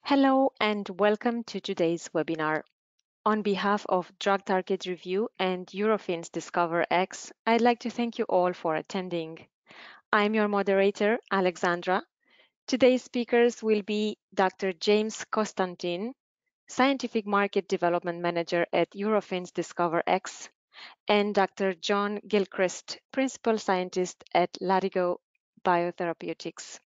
Hello and welcome to today's webinar. On behalf of Drug Target Review and Eurofins DiscoverX, I'd like to thank you all for attending. I'm your moderator, Alexandra. Today's speakers will be Dr. James Constantin, Scientific Market Development Manager at Eurofins DiscoverX, and Dr. John Gilchrist, Principal Scientist at Latigo Biotherapeutics.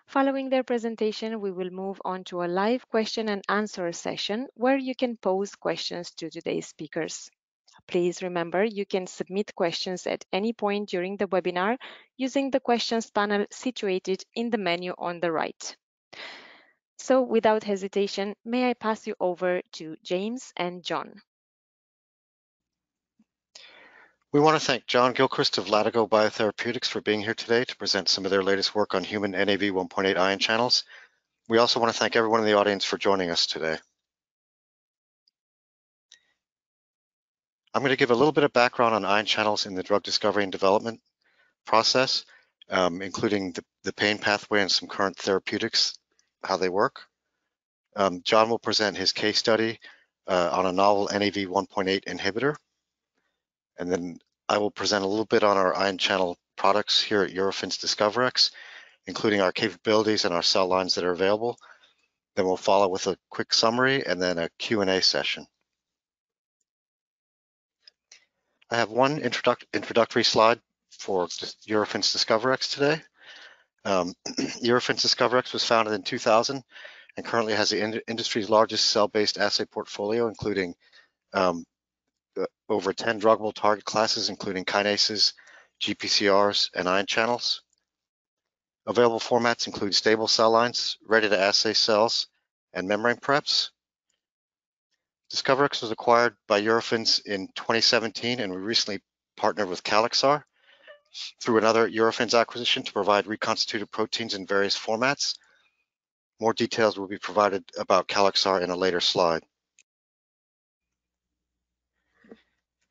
Following their presentation, we will move on to a live question and answer session where you can pose questions to today's speakers. Please remember you can submit questions at any point during the webinar using the questions panel situated in the menu on the right. So without hesitation, may I pass you over to James and John. We want to thank John Gilchrist of Latigo Biotherapeutics for being here today to present some of their latest work on human NAV 1.8 ion channels. We also want to thank everyone in the audience for joining us today. I'm going to give a little bit of background on ion channels in the drug discovery and development process, including the pain pathway and some current therapeutics, how they work. John will present his case study on a novel NAV 1.8 inhibitor. And then I will present a little bit on our ion channel products here at Eurofins DiscoverX, including our capabilities and our cell lines that are available. Then we'll follow with a quick summary and then a Q&A session. I have one introductory slide for Eurofins DiscoverX today. Eurofins DiscoverX was founded in 2000 and currently has the industry's largest cell-based assay portfolio, including over 10 druggable target classes, including kinases, GPCRs, and ion channels. Available formats include stable cell lines, ready-to-assay cells, and membrane preps. DiscoverX was acquired by Eurofins in 2017, and we recently partnered with Calixar through another Eurofins acquisition to provide reconstituted proteins in various formats. More details will be provided about Calixar in a later slide.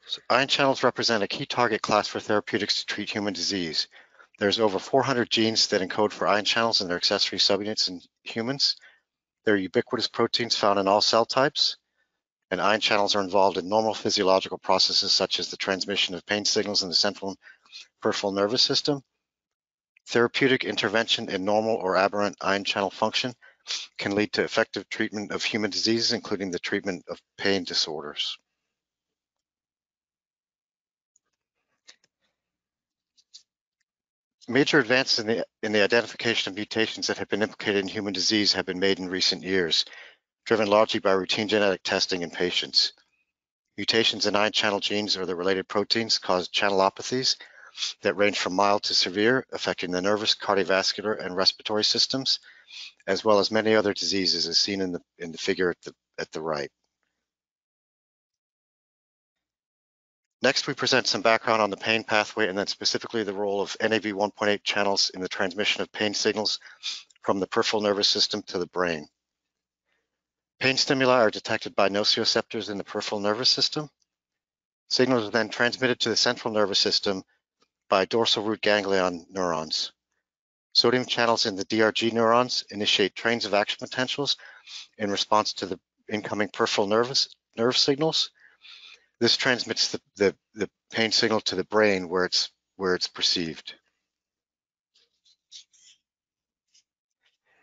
So ion channels represent a key target class for therapeutics to treat human disease. There's over 400 genes that encode for ion channels and their accessory subunits in humans. They're ubiquitous proteins found in all cell types, and ion channels are involved in normal physiological processes such as the transmission of pain signals in the central and peripheral nervous system. Therapeutic intervention in normal or aberrant ion channel function can lead to effective treatment of human diseases, including the treatment of pain disorders. Major advances in the identification of mutations that have been implicated in human disease have been made in recent years, driven largely by routine genetic testing in patients. Mutations in ion channel genes or the related proteins cause channelopathies that range from mild to severe, affecting the nervous, cardiovascular, and respiratory systems, as well as many other diseases, as seen in the figure at the right. Next, we present some background on the pain pathway and then specifically the role of NAV 1.8 channels in the transmission of pain signals from the peripheral nervous system to the brain. Pain stimuli are detected by nociceptors in the peripheral nervous system. Signals are then transmitted to the central nervous system by dorsal root ganglion neurons. Sodium channels in the DRG neurons initiate trains of action potentials in response to the incoming peripheral nerve signals. This transmits the pain signal to the brain where it's perceived.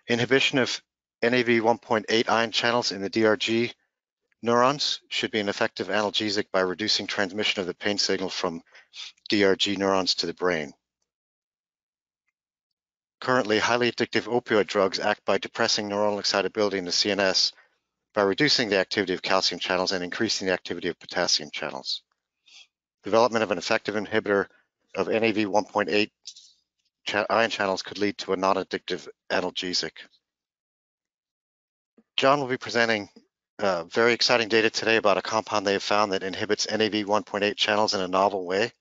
Inhibition of NAV 1.8 ion channels in the DRG neurons should be an effective analgesic by reducing transmission of the pain signal from DRG neurons to the brain. Currently, highly addictive opioid drugs act by depressing neuronal excitability in the CNS by reducing the activity of calcium channels and increasing the activity of potassium channels. Development of an effective inhibitor of NAV 1.8 ion channels could lead to a non-addictive analgesic. John will be presenting very exciting data today about a compound they have found that inhibits NAV 1.8 channels in a novel way.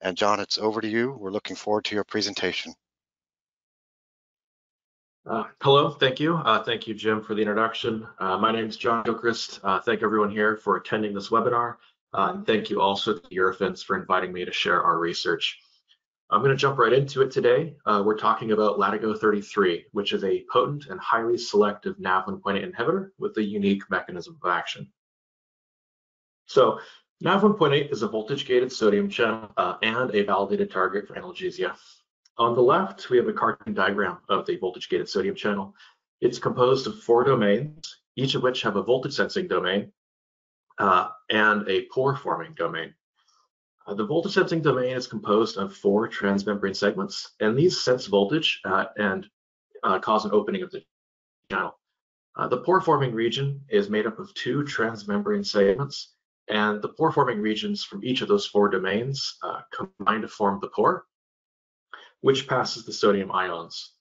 And John, it's over to you. We're looking forward to your presentation. Hello, thank you. Thank you, Jim, for the introduction. My name is John Gilchrist. Thank everyone here for attending this webinar. And thank you also to Eurofins for inviting me to share our research. I'm going to jump right into it today. We're talking about Latigo 33, which is a potent and highly selective NaV1.8 inhibitor with a unique mechanism of action. So NaV1.8 is a voltage-gated sodium channel and a validated target for analgesia. On the left, we have a cartoon diagram of the voltage-gated sodium channel. It's composed of 4 domains, each of which have a voltage sensing domain and a pore-forming domain. The voltage sensing domain is composed of 4 transmembrane segments, and these sense voltage and cause an opening of the channel. The pore-forming region is made up of 2 transmembrane segments, and the pore-forming regions from each of those 4 domains combine to form the pore, which passes the sodium ions.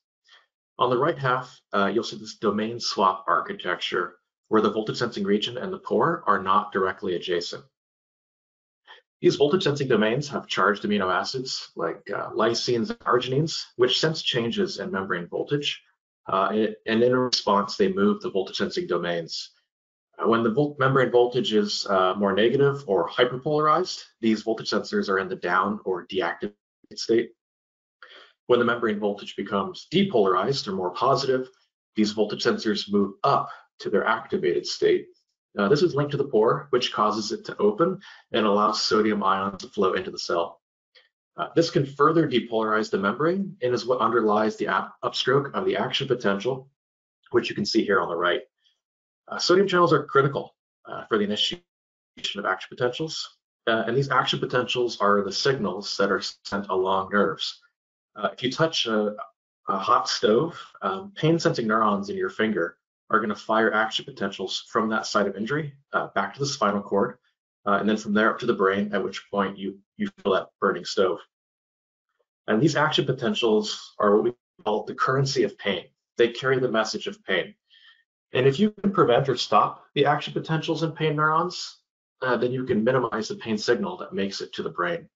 On the right half, you'll see this domain swap architecture, where the voltage sensing region and the pore are not directly adjacent. These voltage sensing domains have charged amino acids like lysines and arginines, which sense changes in membrane voltage, and in response, they move the voltage sensing domains. When the membrane voltage is more negative or hyperpolarized, these voltage sensors are in the down or deactivated state. When the membrane voltage becomes depolarized or more positive, these voltage sensors move up to their activated state. This is linked to the pore, which causes it to open and allows sodium ions to flow into the cell. This can further depolarize the membrane and is what underlies the upstroke of the action potential, which you can see here on the right. Sodium channels are critical for the initiation of action potentials, and these action potentials are the signals that are sent along nerves. If you touch a hot stove, pain-sensing neurons in your finger are going to fire action potentials from that site of injury back to the spinal cord, and then from there up to the brain, at which point you feel that burning stove. And these action potentials are what we call the currency of pain. They carry the message of pain. And if you can prevent or stop the action potentials in pain neurons, then you can minimize the pain signal that makes it to the brain.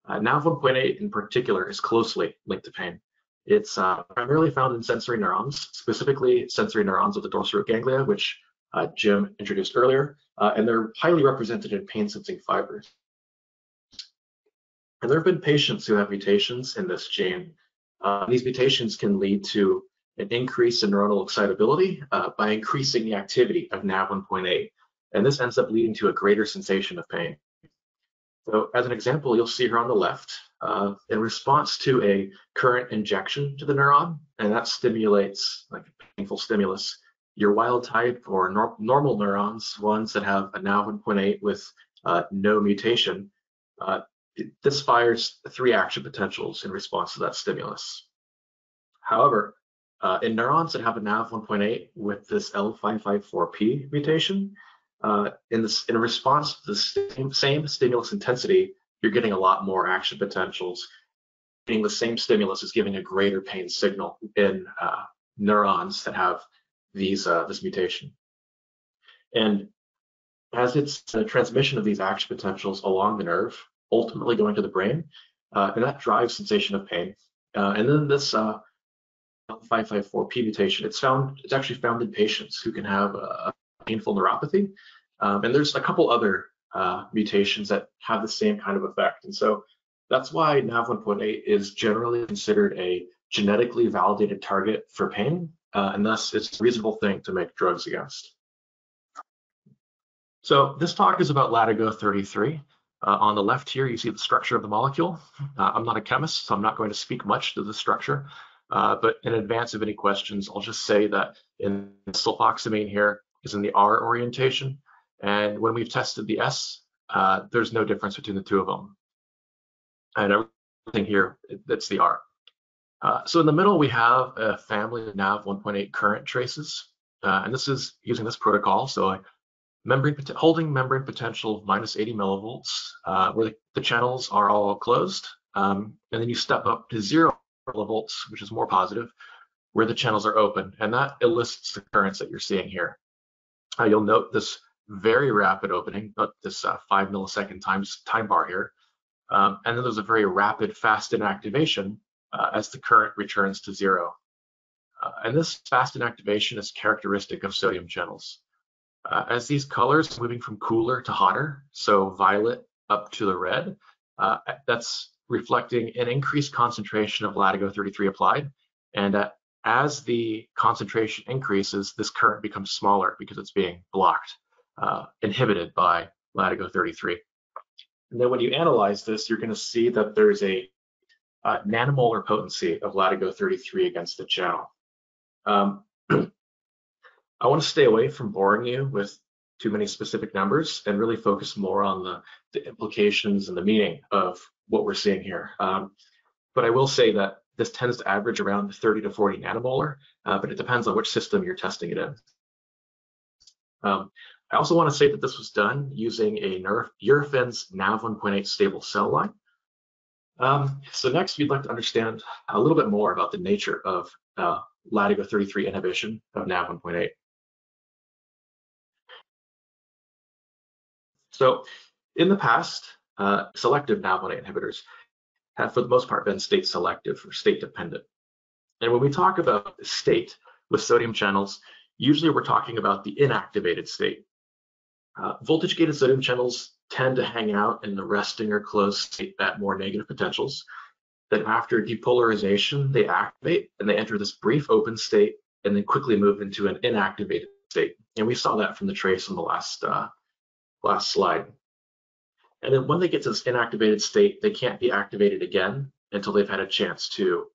NaV1.8 in particular is closely linked to pain. It's primarily found in sensory neurons, specifically sensory neurons of the dorsal root ganglia, which Jim introduced earlier, and they're highly represented in pain-sensing fibers. And there have been patients who have mutations in this gene. These mutations can lead to an increase in neuronal excitability by increasing the activity of NaV1.8, and this ends up leading to a greater sensation of pain. So as an example, you'll see here on the left, in response to a current injection to the neuron, and that stimulates like a painful stimulus, your wild type or normal neurons, ones that have a NaV1.8 with no mutation, this fires 3 action potentials in response to that stimulus. However, in neurons that have a NaV1.8 with this L554P mutation, in response to the same stimulus intensity, you're getting a lot more action potentials, meaning the same stimulus is giving a greater pain signal in neurons that have this mutation. And as it's the transmission of these action potentials along the nerve, ultimately going to the brain, and that drives sensation of pain. And then this L554P mutation, it's actually found in patients who can have a painful neuropathy. And there's a couple other mutations that have the same kind of effect. And so that's why NaV1.8 is generally considered a genetically validated target for pain, and thus it's a reasonable thing to make drugs against. So this talk is about Latigo 33. On the left here, you see the structure of the molecule. I'm not a chemist, so I'm not going to speak much to the structure. But in advance of any questions, I'll just say that in sulfoxamine here is in the R orientation. And when we've tested the S, there's no difference between the 2 of them. And everything here, that's the R. So in the middle, we have a family of NaV1.8 current traces. And this is using this protocol. So holding membrane potential of -80 millivolts, where the channels are all closed. And then you step up to 0 millivolts, which is more positive, where the channels are open. And that elicits the currents that you're seeing here. You'll note this very rapid opening, this 5 millisecond time bar here. And then there's a very rapid fast inactivation as the current returns to 0. And this fast inactivation is characteristic of sodium channels. As these colors moving from cooler to hotter, so violet up to the red, that's reflecting an increased concentration of Latigo 33 applied. And as the concentration increases, this current becomes smaller because it's being blocked, inhibited by Latigo 33. And then when you analyze this, you're going to see that there's a nanomolar potency of Latigo 33 against the channel. I want to stay away from boring you with too many specific numbers and really focus more on the implications and the meaning of what we're seeing here. But I will say that this tends to average around 30 to 40 nanomolar, but it depends on which system you're testing it in. I also want to say that this was done using a Eurofins NAV 1.8 stable cell line. So next, we'd like to understand a little bit more about the nature of Latigo 33 inhibition of NAV 1.8. So in the past, selective NAV 1.8 inhibitors have, for the most part, been state selective or state dependent. And when we talk about state with sodium channels, usually we're talking about the inactivated state. Voltage-gated sodium channels tend to hang out in the resting or closed state at more negative potentials. Then after depolarization, they activate and they enter this brief open state and then quickly move into an inactivated state. And we saw that from the trace on the last slide. And then when they get to this inactivated state, they can't be activated again until they've had a chance to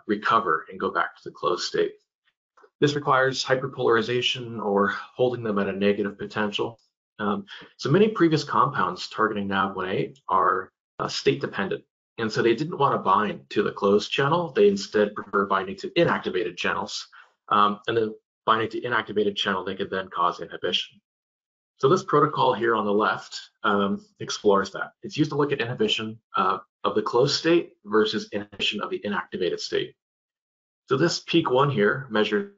recover and go back to the closed state. This requires hyperpolarization or holding them at a negative potential. So many previous compounds targeting NaV1.8 are state dependent. And so they didn't want to bind to the closed channel. They instead prefer binding to inactivated channels. And then binding to inactivated channel, they could then cause inhibition. So this protocol here on the left explores that. It's used to look at inhibition of the closed state versus inhibition of the inactivated state. So this peak one here measures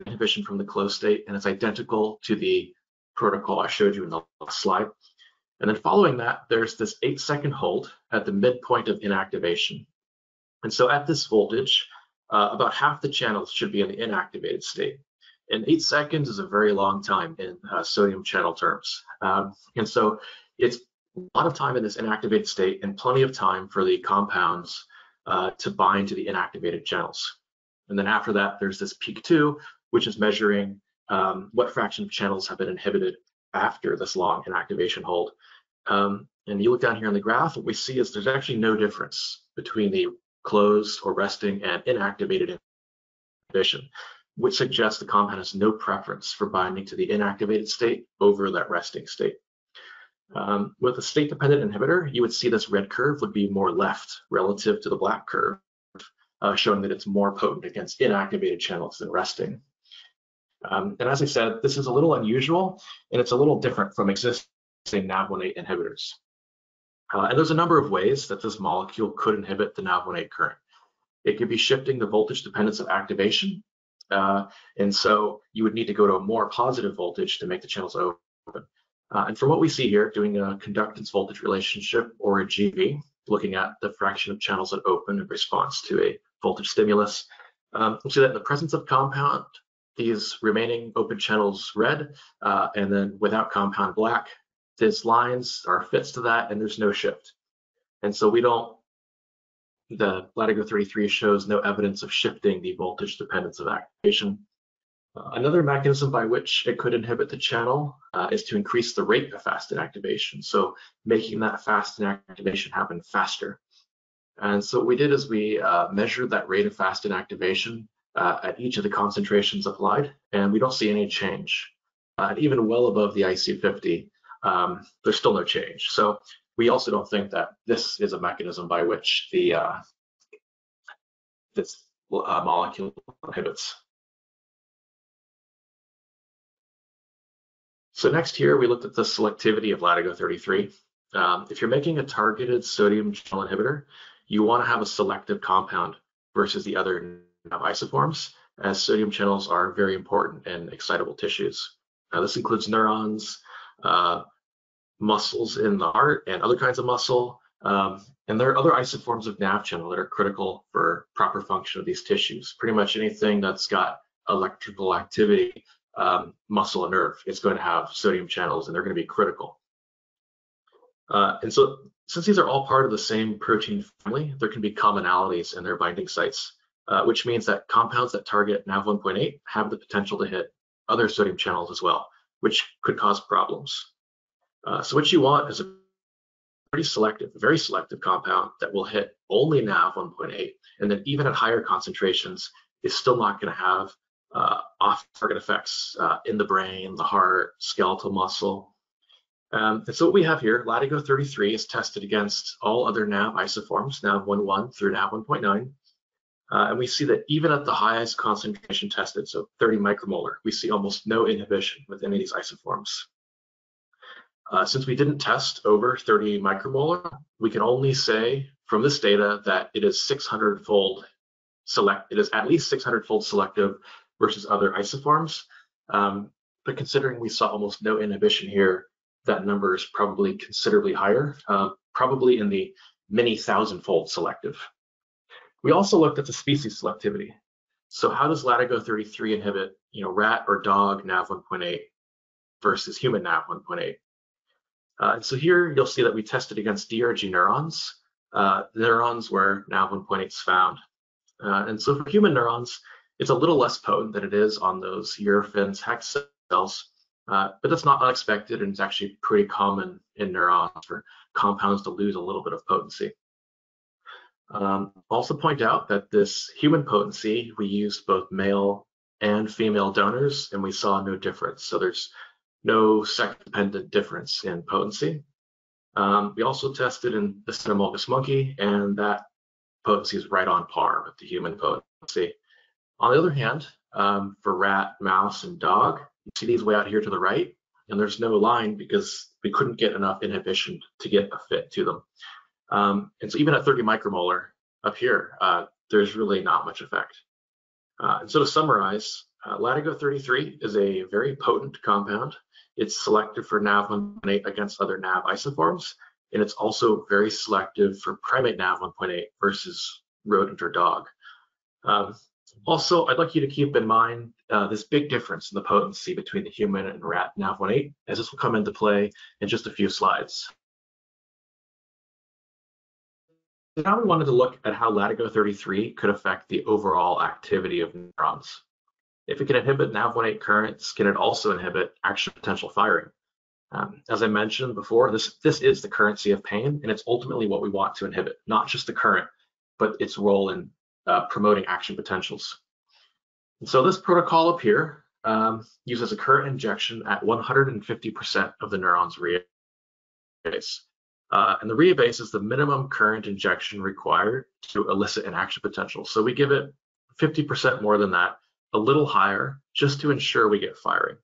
inhibition from the closed state, and it's identical to the protocol I showed you in the last slide. And then following that, there's this 8-second hold at the midpoint of inactivation. And so at this voltage, about half the channels should be in the inactivated state. And 8 seconds is a very long time in sodium channel terms. And so it's a lot of time in this inactivated state and plenty of time for the compounds to bind to the inactivated channels. And then after that, there's this peak 2, which is measuring what fraction of channels have been inhibited after this long inactivation hold. And you look down here on the graph, what we see is there's actually no difference between the closed or resting and inactivated inhibition, which suggests the compound has no preference for binding to the inactivated state over that resting state. With a state-dependent inhibitor, you would see this red curve would be more left relative to the black curve, showing that it's more potent against inactivated channels than resting. And as I said, this is a little unusual, and it's a little different from existing NaV1.8 inhibitors. And there's a number of ways that this molecule could inhibit the NaV1.8 current. It could be shifting the voltage dependence of activation. And so you would need to go to a more positive voltage to make the channels open. And from what we see here, doing a conductance voltage relationship or a GV, looking at the fraction of channels that open in response to a voltage stimulus, we'll see that in the presence of compound, these remaining open channels red, and then without compound black, these lines are fits to that, and there's no shift. And so the Latigo 33 shows no evidence of shifting the voltage dependence of activation. Another mechanism by which it could inhibit the channel is to increase the rate of fast inactivation, so making that fast inactivation happen faster. And so what we did is we measured that rate of fast inactivation at each of the concentrations applied, and we don't see any change. And even well above the IC50, there's still no change. So we also don't think that this is a mechanism by which this molecule inhibits. So next here, we looked at the selectivity of Latigo 33. If you're making a targeted sodium channel inhibitor, you want to have a selective compound versus the other isoforms, as sodium channels are very important in excitable tissues. Now, this includes neurons, muscles in the heart, and other kinds of muscle. And there are other isoforms of NaV channel that are critical for proper function of these tissues. Pretty much anything that's got electrical activity, muscle and nerve, it's going to have sodium channels, and they're going to be critical. And so Since these are all part of the same protein family, there can be commonalities in their binding sites, which means that compounds that target NaV1.8 have the potential to hit other sodium channels as well, which could cause problems. So what you want is a very selective compound that will hit only NaV1.8, and then even at higher concentrations is still not going to have off-target effects in the brain, the heart, skeletal muscle. And so what we have here, Latigo 33 is tested against all other NaV isoforms, NaV1.1 through NaV1.9. And we see that even at the highest concentration tested, so 30 micromolar, we see almost no inhibition with any of these isoforms. Since we didn't test over 30 micromolar, we can only say from this data that it is 600-fold it is at least 600-fold selective versus other isoforms. But considering we saw almost no inhibition here, that number is probably considerably higher, probably in the many thousand-fold selective. We also looked at the species selectivity. So how does Latigo 33 inhibit, rat or dog NaV1.8 versus human NaV1.8? And so here you'll see that we tested against DRG neurons, neurons where NaV1.8 is found. And so for human neurons, it's a little less potent than it is on those Eurofins hex cells, but that's not unexpected, and it's actually pretty common in neurons for compounds to lose a little bit of potency. Also point out that this human potency, we used both male and female donors, and we saw no difference. So there's no sex-dependent difference in potency. We also tested in the cynomolgus monkey, and that potency is right on par with the human potency. On the other hand, for rat, mouse, and dog, you see these way out here to the right, and there's no line because we couldn't get enough inhibition to get a fit to them. And so even at 30 micromolar up here, there's really not much effect. And so to summarize, Latigo 33 is a very potent compound. It's selective for NaV1.8 against other NaV isoforms, and it's also very selective for primate NaV1.8 versus rodent or dog. Also, I'd like you to keep in mind this big difference in the potency between the human and rat NaV1.8, as this will come into play in just a few slides. Now we wanted to look at how Latigo 33 could affect the overall activity of neurons. If it can inhibit NaV1.8 currents, can it also inhibit action potential firing? As I mentioned before, this is the currency of pain, and it's ultimately what we want to inhibit, not just the current, but its role in promoting action potentials. And so this protocol up here uses a current injection at 150% of the neuron's RIA base. And the RIA base is the minimum current injection required to elicit an action potential. So we give it 50% more than that, a little higher, just to ensure we get firing.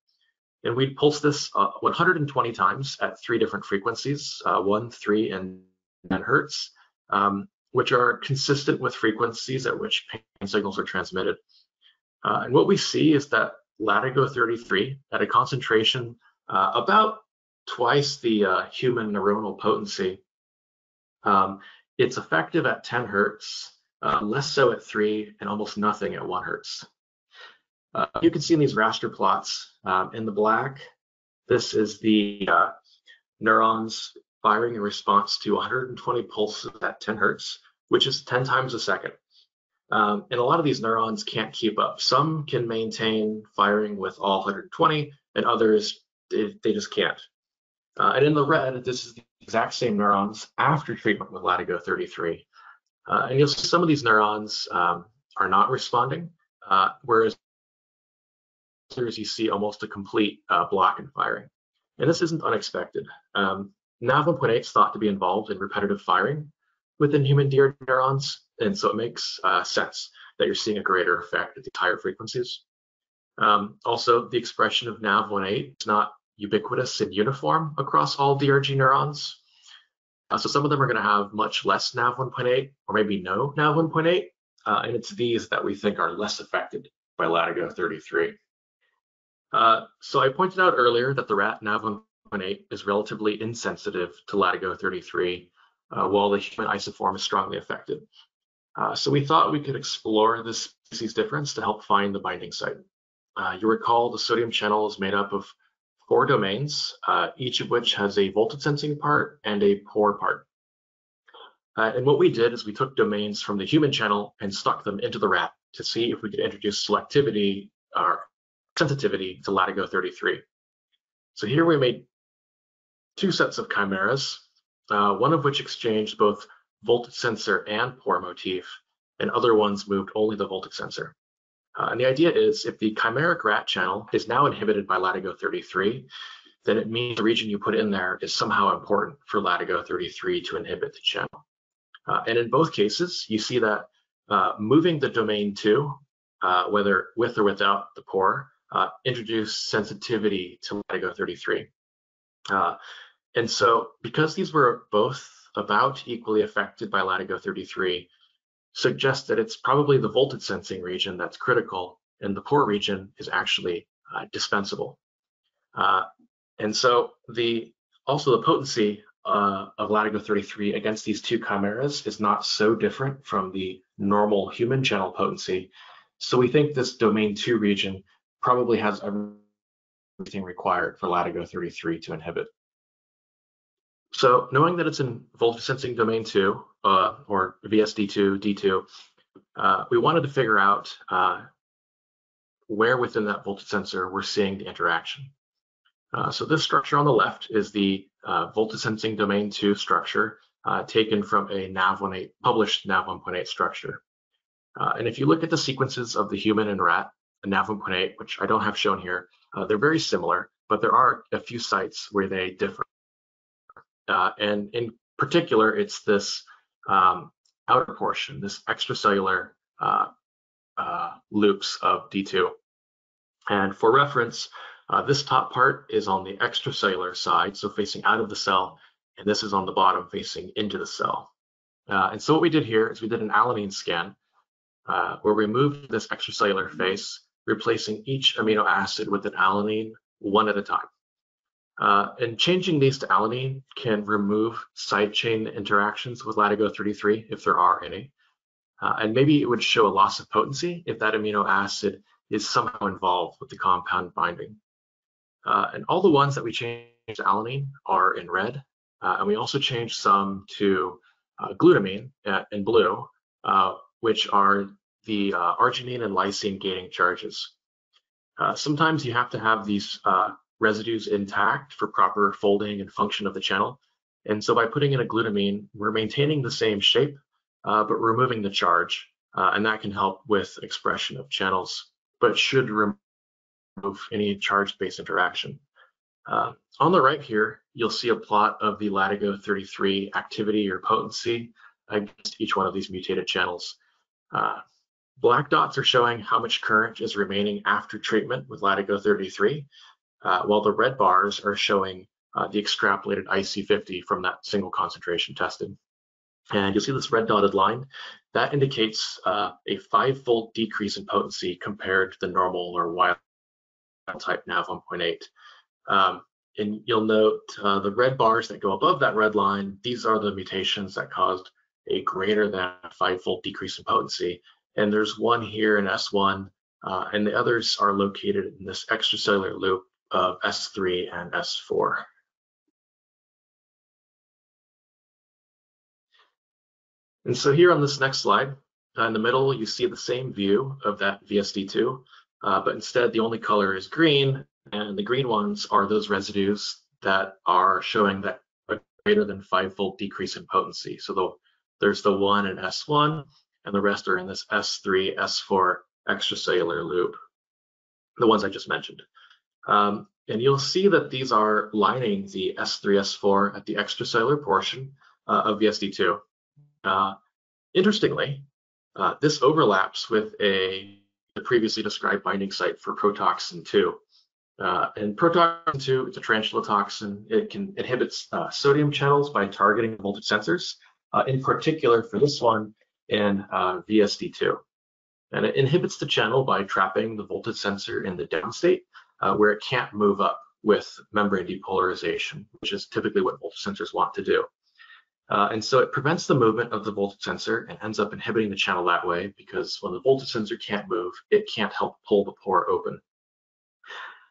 And we pulse this 120 times at 3 different frequencies, 1, 3, and 10 hertz, which are consistent with frequencies at which pain signals are transmitted. And what we see is that Latigo 33 at a concentration about twice the human neuronal potency, it's effective at 10 hertz, less so at 3, and almost nothing at 1 hertz. You can see in these raster plots in the black, this is the neurons firing in response to 120 pulses at 10 hertz, which is 10 times a second. And a lot of these neurons can't keep up. Some can maintain firing with all 120, and others, they just can't. And in the red, this is the exact same neurons after treatment with Latigo 33. And you'll see some of these neurons are not responding, whereas you see almost a complete block in firing. And this isn't unexpected. NaV1.8 is thought to be involved in repetitive firing within human DRG neurons, and so it makes sense that you're seeing a greater effect at these higher frequencies. Also, the expression of NaV1.8 is not ubiquitous and uniform across all DRG neurons. So some of them are going to have much less NaV1.8, or maybe no NaV1.8, and it's these that we think are less affected by Latigo 33. So I pointed out earlier that the rat NaV1.8 is relatively insensitive to Latigo 33, while the human isoform is strongly affected. So we thought we could explore this species difference to help find the binding site. You recall the sodium channel is made up of 4 domains, each of which has a voltage sensing part and a pore part. And what we did is we took domains from the human channel and stuck them into the rat to see if we could introduce selectivity or sensitivity to Latigo 33. So here we made two sets of chimeras, one of which exchanged both voltage sensor and pore motif, and other ones moved only the voltage sensor. And the idea is if the chimeric rat channel is now inhibited by Latigo 33, then it means the region you put in there is somehow important for Latigo 33 to inhibit the channel. And in both cases, you see that moving the domain 2, whether with or without the pore, introduced sensitivity to Latigo 33. And so because these were both about equally affected by Latigo 33, suggests that it's probably the voltage sensing region that's critical, and the pore region is actually dispensable. And so also the potency of Latigo 33 against these two chimeras is not so different from the normal human channel potency. So we think this domain 2 region probably has everything required for Latigo 33 to inhibit. So knowing that it's in voltage sensing domain 2, or VSD2, D2, we wanted to figure out where within that voltage sensor we're seeing the interaction. So this structure on the left is the voltage sensing domain 2 structure taken from a NaV1.8, published NaV1.8 structure. And if you look at the sequences of the human and rat, NaV1.8, which I don't have shown here, they're very similar, but there are a few sites where they differ. And in particular, it's this outer portion, this extracellular loops of D2. And for reference, this top part is on the extracellular side, so facing out of the cell, and this is on the bottom facing into the cell. And so what we did here is we did an alanine scan where we moved this extracellular face, replacing each amino acid with an alanine one at a time. And changing these to alanine can remove side chain interactions with Latigo 33 if there are any. And maybe it would show a loss of potency if that amino acid is somehow involved with the compound binding. And all the ones that we changed to alanine are in red. And we also changed some to glutamine in blue, which are the arginine and lysine gaining charges. Sometimes you have to have these residues intact for proper folding and function of the channel. And so by putting in a glutamine, we're maintaining the same shape, but removing the charge. And that can help with expression of channels, but should remove any charge-based interaction. On the right here, you'll see a plot of the Latigo 33 activity or potency against each one of these mutated channels. Black dots are showing how much current is remaining after treatment with Latigo 33, while the red bars are showing the extrapolated IC50 from that single concentration tested. And you'll see this red dotted line. That indicates a 5-fold decrease in potency compared to the normal or wild type NaV1.8. And you'll note the red bars that go above that red line, these are the mutations that caused a greater than 5-fold decrease in potency. And there's one here in S1, and the others are located in this extracellular loop of S3 and S4. And so here on this next slide, in the middle, you see the same view of that VSD2, but instead the only color is green, and the green ones are those residues that are showing that a greater than 5-fold decrease in potency. So there's the one in S1, and the rest are in this S3, S4 extracellular loop, the ones I just mentioned. And you'll see that these are lining the S3, S4 at the extracellular portion of VSD2. Interestingly, this overlaps with the previously described binding site for protoxin 2. And protoxin 2, it's a tarantula toxin. It can inhibit sodium channels by targeting voltage sensors, in particular for this one in VSD2. And it inhibits the channel by trapping the voltage sensor in the down state, where it can't move up with membrane depolarization, which is typically what voltage sensors want to do. And so it prevents the movement of the voltage sensor and ends up inhibiting the channel that way, because when the voltage sensor can't move, it can't help pull the pore open.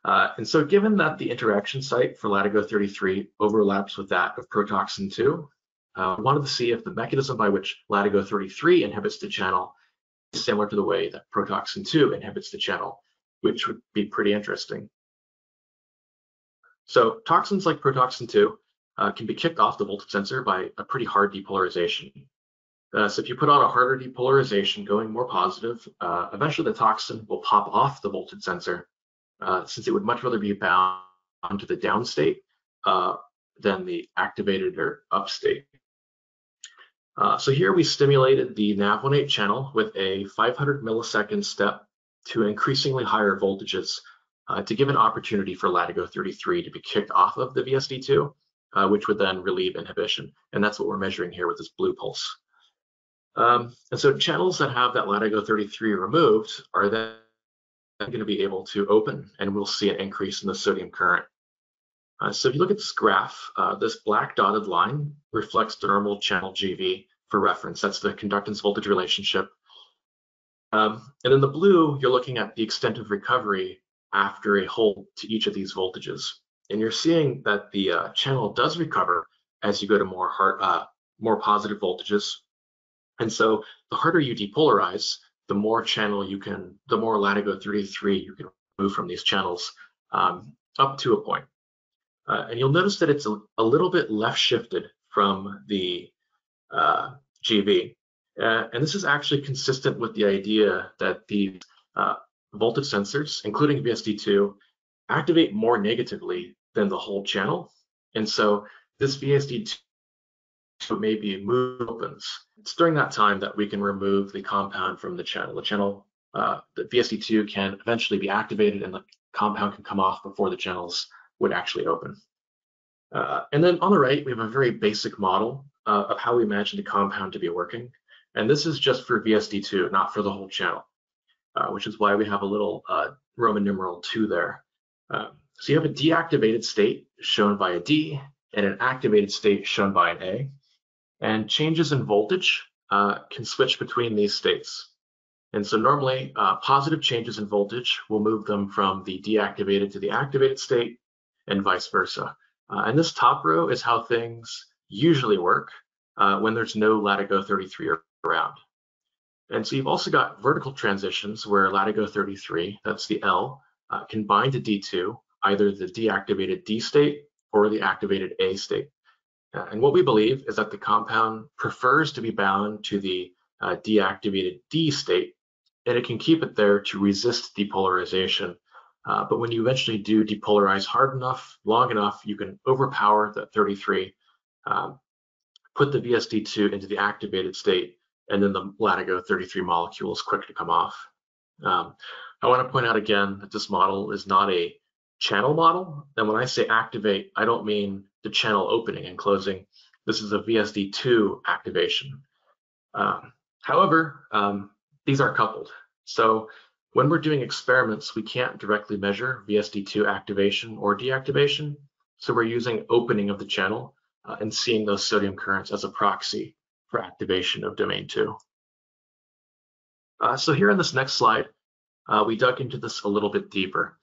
And so given that the interaction site for Latigo 33 overlaps with that of protoxin 2, we wanted to see if the mechanism by which Latigo 33 inhibits the channel is similar to the way that protoxin 2 inhibits the channel, which would be pretty interesting. So toxins like protoxin 2 can be kicked off the voltage sensor by a pretty hard depolarization. So if you put on a harder depolarization going more positive, eventually the toxin will pop off the voltage sensor, since it would much rather be bound to the down state than the activated or up state. So here we stimulated the NaV1.8 channel with a 500 millisecond step to increasingly higher voltages to give an opportunity for Latigo 33 to be kicked off of the VSD2, which would then relieve inhibition. And that's what we're measuring here with this blue pulse. And so channels that have that Latigo 33 removed are then going to be able to open, and we'll see an increase in the sodium current. So if you look at this graph, this black dotted line reflects the normal channel GV for reference. That's the conductance voltage relationship. And in the blue, you're looking at the extent of recovery after a hold to each of these voltages. And you're seeing that the channel does recover as you go to more positive voltages. And so the harder you depolarize, the more Latigo 33 you can remove from these channels up to a point. And you'll notice that it's a little bit left shifted from the GV. And this is actually consistent with the idea that the voltage sensors, including VSD2, activate more negatively than the whole channel. And so this VSD2 maybe opens. It's during that time that we can remove the compound from the channel. The VSD2 can eventually be activated and the compound can come off before the channels would actually open. And then on the right, we have a very basic model of how we imagine the compound to be working. And this is just for VSD2, not for the whole channel, which is why we have a little Roman numeral 2 there. So you have a deactivated state shown by a D and an activated state shown by an A. And changes in voltage can switch between these states. And so normally positive changes in voltage will move them from the deactivated to the activated state and vice versa. And this top row is how things usually work when there's no Latigo 33 around. And so you've also got vertical transitions where Latigo 33, that's the L, can bind to D2, either the deactivated D state or the activated A state. And what we believe is that the compound prefers to be bound to the deactivated D state, and it can keep it there to resist depolarization. But when you eventually do depolarize hard enough, long enough, you can overpower the 33, put the VSD2 into the activated state, and then the Latigo 33 molecule is quick to come off. I want to point out again that this model is not a channel model. And when I say activate, I don't mean the channel opening and closing. This is a VSD2 activation. However, these are coupled. So when we're doing experiments, we can't directly measure VSD2 activation or deactivation. So we're using opening of the channel and seeing those sodium currents as a proxy for activation of domain 2. So here in this next slide, we dug into this a little bit deeper.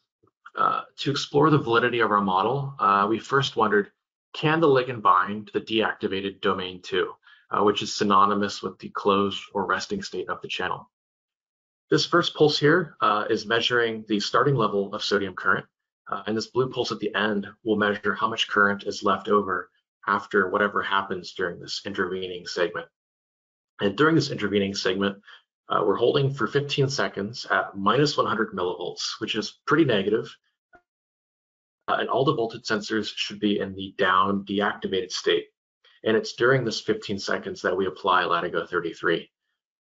To explore the validity of our model, we first wondered, can the ligand bind to the deactivated domain 2, which is synonymous with the closed or resting state of the channel? This first pulse here is measuring the starting level of sodium current, and this blue pulse at the end will measure how much current is left over after whatever happens during this intervening segment. And during this intervening segment, we're holding for 15 seconds at minus 100 millivolts, which is pretty negative. And all the voltage sensors should be in the down deactivated state. And it's during this 15 seconds that we apply Latigo 33.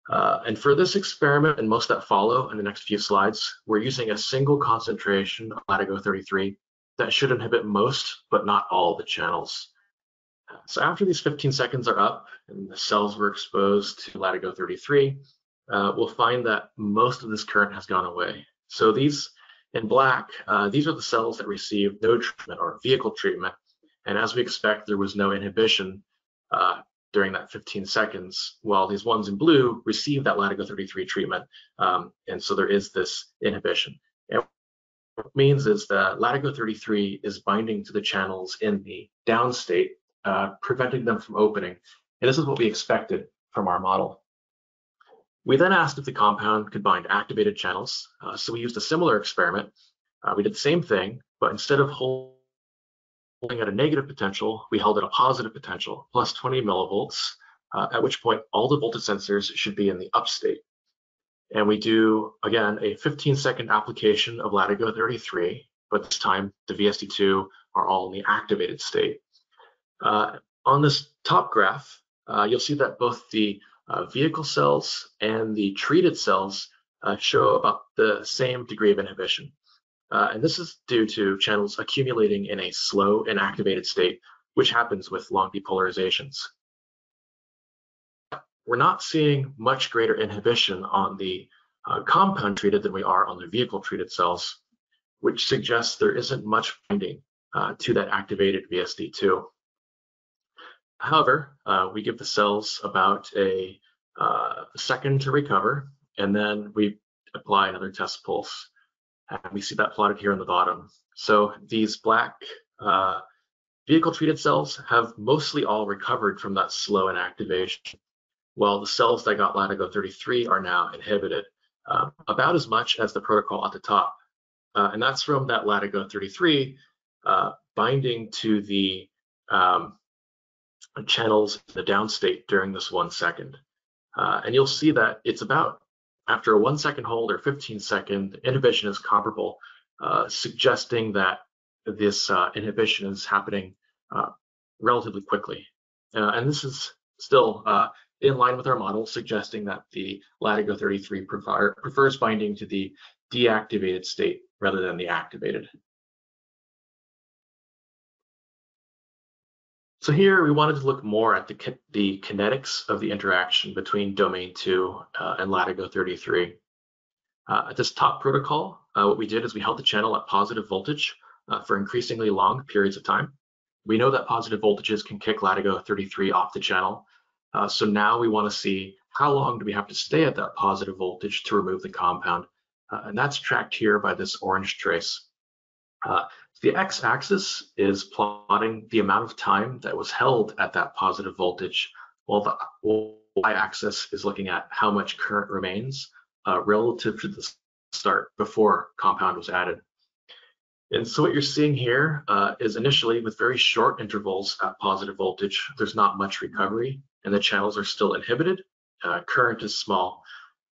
And for this experiment and most that follow in the next few slides, we're using a single concentration of Latigo 33 that should inhibit most, but not all the channels. So after these 15 seconds are up and the cells were exposed to Latigo 33, we'll find that most of this current has gone away. So these in black, these are the cells that received no treatment or vehicle treatment. And as we expect, there was no inhibition during that 15 seconds, while these ones in blue received that Latigo 33 treatment. And so there is this inhibition. And what it means is that Latigo 33 is binding to the channels in the down state preventing them from opening. And this is what we expected from our model. We then asked if the compound could bind activated channels. So we used a similar experiment. We did the same thing, but instead of holding at a negative potential, we held at a positive potential, plus 20 millivolts, at which point all the voltage sensors should be in the up state. And we do, again, a 15-second application of Latigo 33, but this time the VSD2 are all in the activated state. On this top graph, you'll see that both the vehicle cells and the treated cells show about the same degree of inhibition. And this is due to channels accumulating in a slow and activated state, which happens with long depolarizations. We're not seeing much greater inhibition on the compound treated than we are on the vehicle treated cells, which suggests there isn't much binding to that activated VSD2. However, we give the cells about a second to recover, and then we apply another test pulse. And we see that plotted here on the bottom. So these black vehicle-treated cells have mostly all recovered from that slow inactivation, while the cells that got Latigo 33 are now inhibited, about as much as the protocol at the top. And that's from that Latigo 33 binding to the channels in the downstate during this 1 second. And you'll see that it's about, after a 1 second hold or 15-second, inhibition is comparable, suggesting that this inhibition is happening relatively quickly. And this is still in line with our model, suggesting that the Latigo 33 prefers binding to the deactivated state rather than the activated. So here we wanted to look more at the kinetics of the interaction between domain 2 and Latigo 33. At this top protocol, what we did is we held the channel at positive voltage for increasingly long periods of time. We know that positive voltages can kick Latigo 33 off the channel. So now we want to see how long do we have to stay at that positive voltage to remove the compound. And that's tracked here by this orange trace. The x-axis is plotting the amount of time that was held at that positive voltage, while the y-axis is looking at how much current remains relative to the start before compound was added. And so what you're seeing here is initially with very short intervals at positive voltage, there's not much recovery and the channels are still inhibited. Current is small,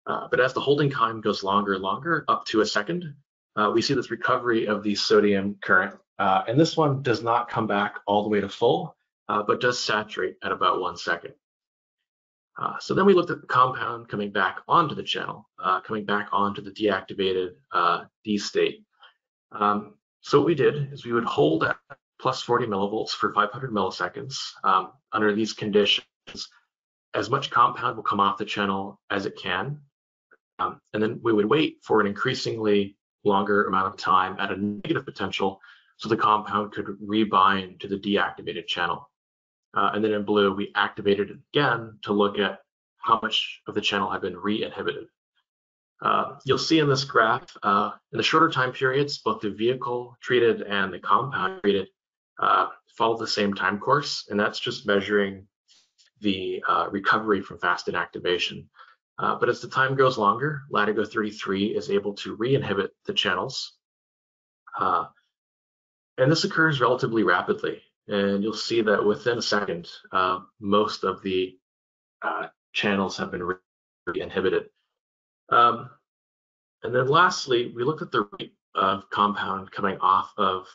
but as the holding time goes longer and longer, up to a second, we see this recovery of the sodium current. And this one does not come back all the way to full, but does saturate at about 1 second. So then we looked at the compound coming back onto the channel, coming back onto the deactivated D state. So what we did is we would hold at plus 40 millivolts for 500 milliseconds. Under these conditions, as much compound will come off the channel as it can. And then we would wait for an increasingly longer amount of time at a negative potential so the compound could rebind to the deactivated channel. And then in blue, we activated it again to look at how much of the channel had been re-inhibited. You'll see in this graph, in the shorter time periods, both the vehicle treated and the compound treated follow the same time course, and that's just measuring the recovery from fast inactivation. But as the time goes longer, Latigo 33 is able to re-inhibit the channels. And this occurs relatively rapidly. And you'll see that within a second, most of the channels have been re-inhibited. And then lastly, we looked at the rate of compound coming off of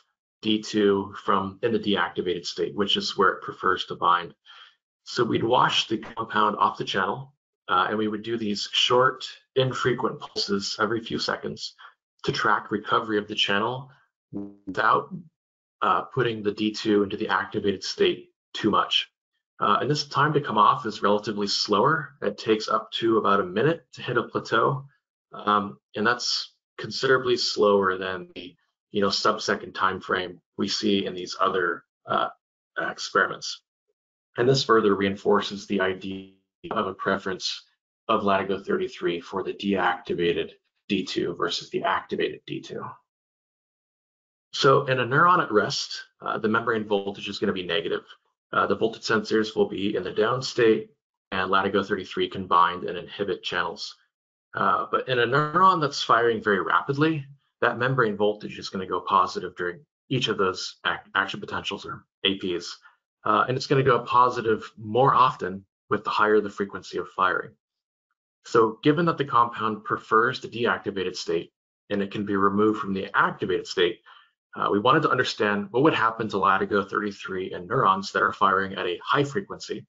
D2 from in the deactivated state, which is where it prefers to bind. So we'd wash the compound off the channel, and we would do these short, infrequent pulses every few seconds to track recovery of the channel without putting the D2 into the activated state too much. And this time to come off is relatively slower. It takes up to about a minute to hit a plateau. And that's considerably slower than the sub-second time frame we see in these other experiments. And this further reinforces the idea of a preference of Latigo 33 for the deactivated D2 versus the activated D2. So in a neuron at rest, the membrane voltage is going to be negative. The voltage sensors will be in the down state, and Latigo 33 can bind and inhibit channels. But in a neuron that's firing very rapidly, that membrane voltage is going to go positive during each of those action potentials, or APs. And it's going to go positive more often with the higher the frequency of firing. So given that the compound prefers the deactivated state and it can be removed from the activated state, we wanted to understand what would happen to Latigo 33 in neurons that are firing at a high frequency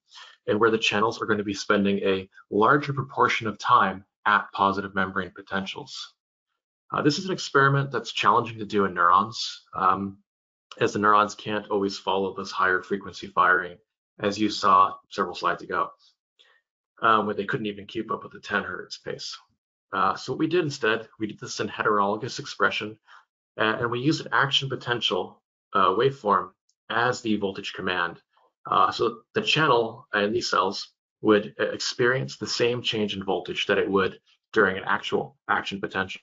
and where the channels are going to be spending a larger proportion of time at positive membrane potentials. This is an experiment that's challenging to do in neurons, as the neurons can't always follow this higher frequency firing, as you saw several slides ago, where they couldn't even keep up with the 10 hertz pace. So what we did instead, we did this in heterologous expression, and we used an action potential waveform as the voltage command. So the channel in these cells would experience the same change in voltage that it would during an actual action potential.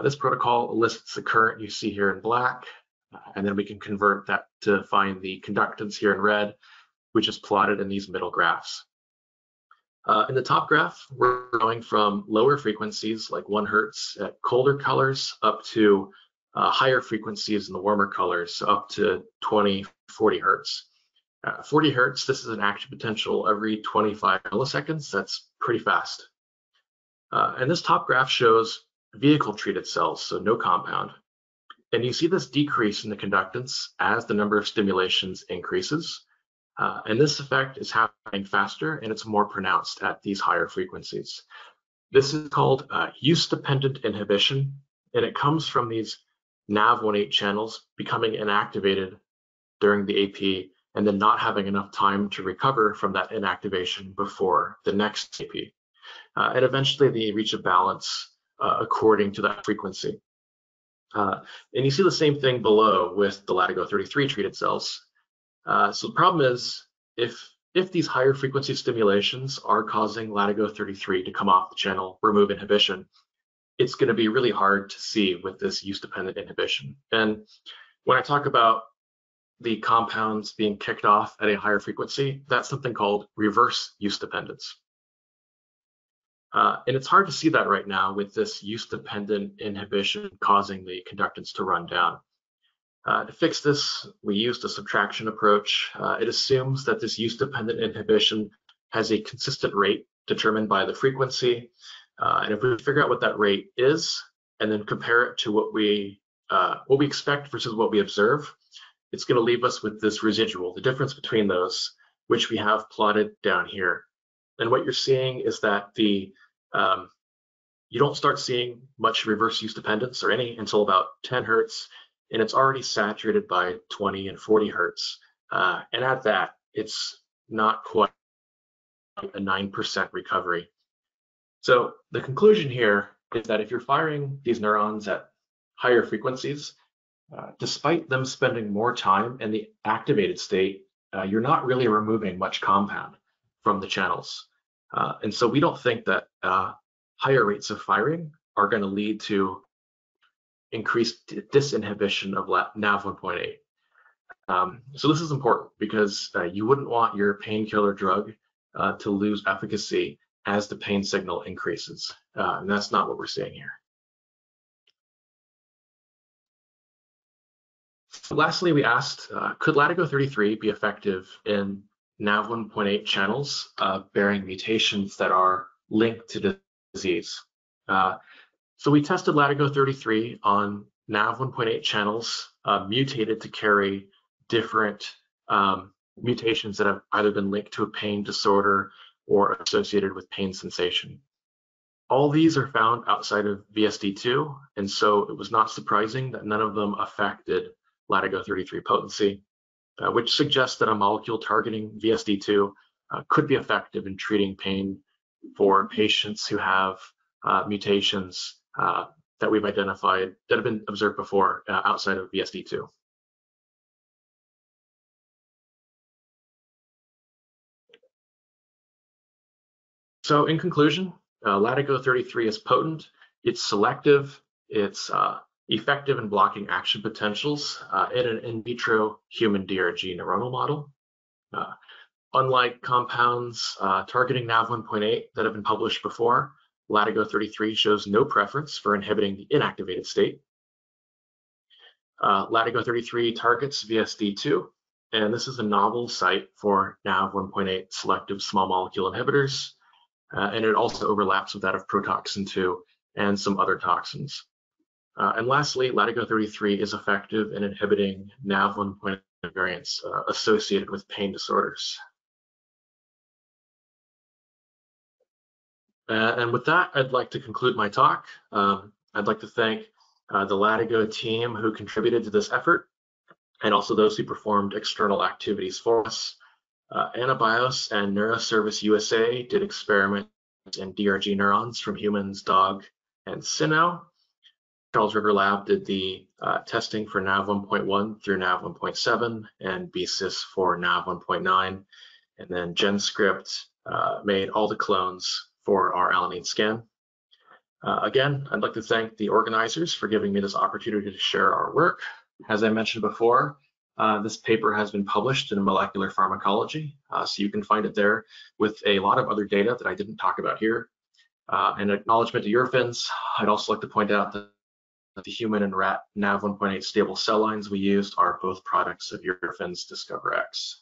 This protocol elicits the current you see here in black, and then we can convert that to find the conductance here in red, which is plotted in these middle graphs. In the top graph, we're going from lower frequencies like 1 hertz at colder colors up to higher frequencies in the warmer colors up to 20, 40 hertz. 40 hertz, this is an action potential every 25 milliseconds. That's pretty fast. And this top graph shows vehicle-treated cells, so no compound. And you see this decrease in the conductance as the number of stimulations increases. And this effect is happening faster and it's more pronounced at these higher frequencies. This is called use-dependent inhibition, and it comes from these NaV1.8 channels becoming inactivated during the AP and then not having enough time to recover from that inactivation before the next AP. And eventually they reach a balance according to that frequency. And you see the same thing below with the Latigo 33 treated cells. So the problem is, if these higher frequency stimulations are causing Latigo 33 to come off the channel, remove inhibition, it's going to be really hard to see with this use-dependent inhibition. And when I talk about the compounds being kicked off at a higher frequency, that's something called reverse use dependence. And it's hard to see that right now with this use-dependent inhibition causing the conductance to run down. To fix this, we used a subtraction approach. It assumes that this use-dependent inhibition has a consistent rate determined by the frequency. And if we figure out what that rate is, and then compare it to what we expect versus what we observe, it's going to leave us with this residual, the difference between those, which we have plotted down here. And what you're seeing is that you don't start seeing much reverse use dependence or any until about 10 hertz, and it's already saturated by 20 and 40 hertz. And at that, it's not quite a 9% recovery. So the conclusion here is that if you're firing these neurons at higher frequencies, despite them spending more time in the activated state, you're not really removing much compound from the channels. And so we don't think that higher rates of firing are going to lead to increased disinhibition of NaV 1.8. So this is important because you wouldn't want your painkiller drug to lose efficacy as the pain signal increases. And that's not what we're seeing here. Lastly, we asked, could Latigo 33 be effective in NaV 1.8 channels bearing mutations that are linked to disease? So we tested Latigo 33 on NaV 1.8 channels mutated to carry different mutations that have either been linked to a pain disorder or associated with pain sensation. All these are found outside of VSD2, and so it was not surprising that none of them affected Latigo 33 potency, which suggests that a molecule targeting VSD2 could be effective in treating pain for patients who have mutations that we've identified that have been observed before outside of VSD2. So in conclusion, Latigo 33 is potent, it's selective, it's effective in blocking action potentials in an in vitro human DRG neuronal model. Unlike compounds targeting NaV1.8 that have been published before, Latigo 33 shows no preference for inhibiting the inactivated state. Latigo 33 targets VSD2, and this is a novel site for NaV1.8 selective small molecule inhibitors, and it also overlaps with that of protoxin 2 and some other toxins. And lastly, Latigo 33 is effective in inhibiting NaV1.8 variants associated with pain disorders. And with that, I'd like to conclude my talk. I'd like to thank the Latigo team who contributed to this effort, and also those who performed external activities for us. Anabios and Neuroservice USA did experiments in DRG neurons from humans, dog, and cyno. Charles River Lab did the testing for NaV1.1 through NaV1.7 and BSIS for NaV1.9. And then GenScript made all the clones for our alanine scan. Again, I'd like to thank the organizers for giving me this opportunity to share our work. As I mentioned before, this paper has been published in Molecular Pharmacology, so you can find it there with a lot of other data that I didn't talk about here. In acknowledgement to Eurofins, I'd also like to point out that the human and rat NaV1.8 stable cell lines we used are both products of Eurofins DiscoverX.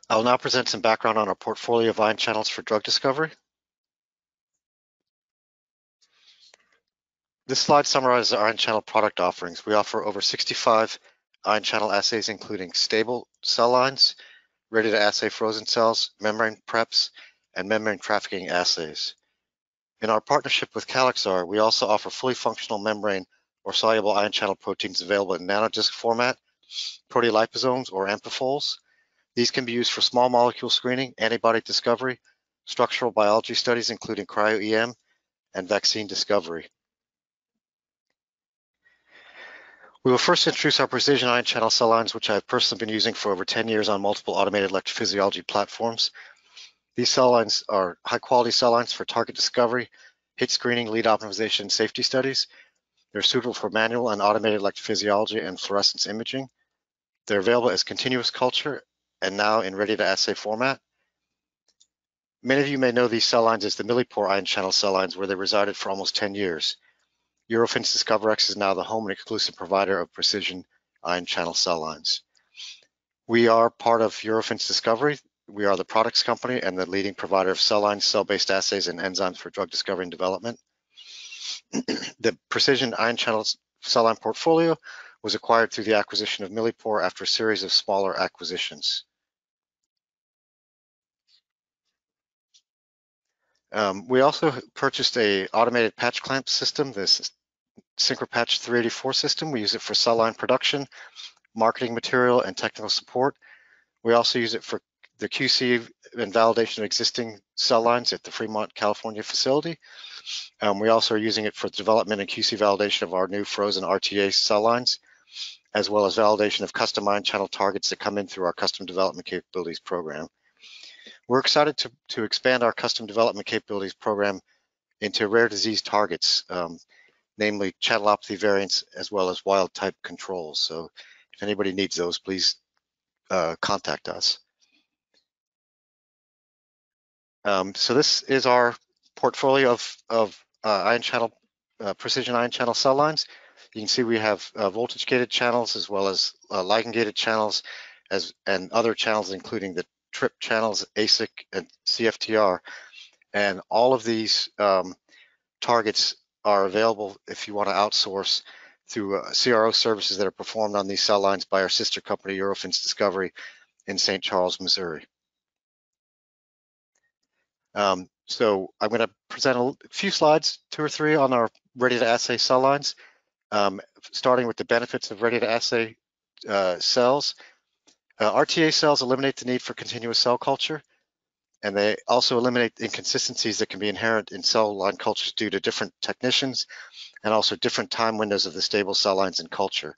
I'll now present some background on our portfolio of ion channels for drug discovery. This slide summarizes our ion channel product offerings. We offer over 65 ion channel assays, including stable cell lines, ready-to-assay frozen cells, membrane preps, and membrane trafficking assays. In our partnership with Calixar, we also offer fully functional membrane or soluble ion channel proteins available in nanodisk format, proteoliposomes, or amphifols. These can be used for small molecule screening, antibody discovery, structural biology studies, including cryo-EM, and vaccine discovery. We will first introduce our precision ion channel cell lines, which I've personally been using for over 10 years on multiple automated electrophysiology platforms. These cell lines are high-quality cell lines for target discovery, hit screening, lead optimization, and safety studies. They're suitable for manual and automated electrophysiology and fluorescence imaging. They're available as continuous culture and now in ready-to-assay format. Many of you may know these cell lines as the millipore ion channel cell lines, where they resided for almost 10 years. Eurofins DiscoverX is now the home and exclusive provider of precision ion channel cell lines. We are part of Eurofins Discovery. We are the products company and the leading provider of cell lines, cell-based assays, and enzymes for drug discovery and development. The precision ion channel cell line portfolio was acquired through the acquisition of Millipore after a series of smaller acquisitions. We also purchased an automated patch clamp system, this SynchroPatch 384 system. We use it for cell line production, marketing material, and technical support. We also use it for the QC and validation of existing cell lines at the Fremont, California facility. We also are using it for the development and QC validation of our new frozen RTA cell lines, as well as validation of custom ion channel targets that come in through our custom development capabilities program. We're excited to expand our custom development capabilities program into rare disease targets, namely channelopathy variants, as well as wild type controls. So if anybody needs those, please contact us. So this is our portfolio of ion channel, precision ion channel cell lines. You can see we have voltage gated channels as well as ligand gated channels and other channels, including the TRIP channels, ASIC, and CFTR. And all of these targets are available if you want to outsource through CRO services that are performed on these cell lines by our sister company, Eurofins Discovery, in St. Charles, Missouri. So I'm going to present a few slides, 2 or 3, on our ready-to-assay cell lines, starting with the benefits of ready-to-assay cells. RTA cells eliminate the need for continuous cell culture, and they also eliminate inconsistencies that can be inherent in cell line cultures due to different technicians and also different time windows of the stable cell lines in culture.